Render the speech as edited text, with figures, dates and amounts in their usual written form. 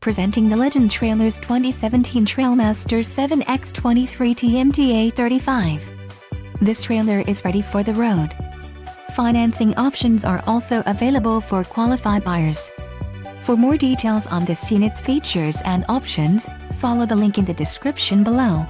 Presenting the Legend Trailers 2017 Trailmaster 7X23TMTA35. This trailer is ready for the road. Financing options are also available for qualified buyers. For more details on this unit's features and options, follow the link in the description below.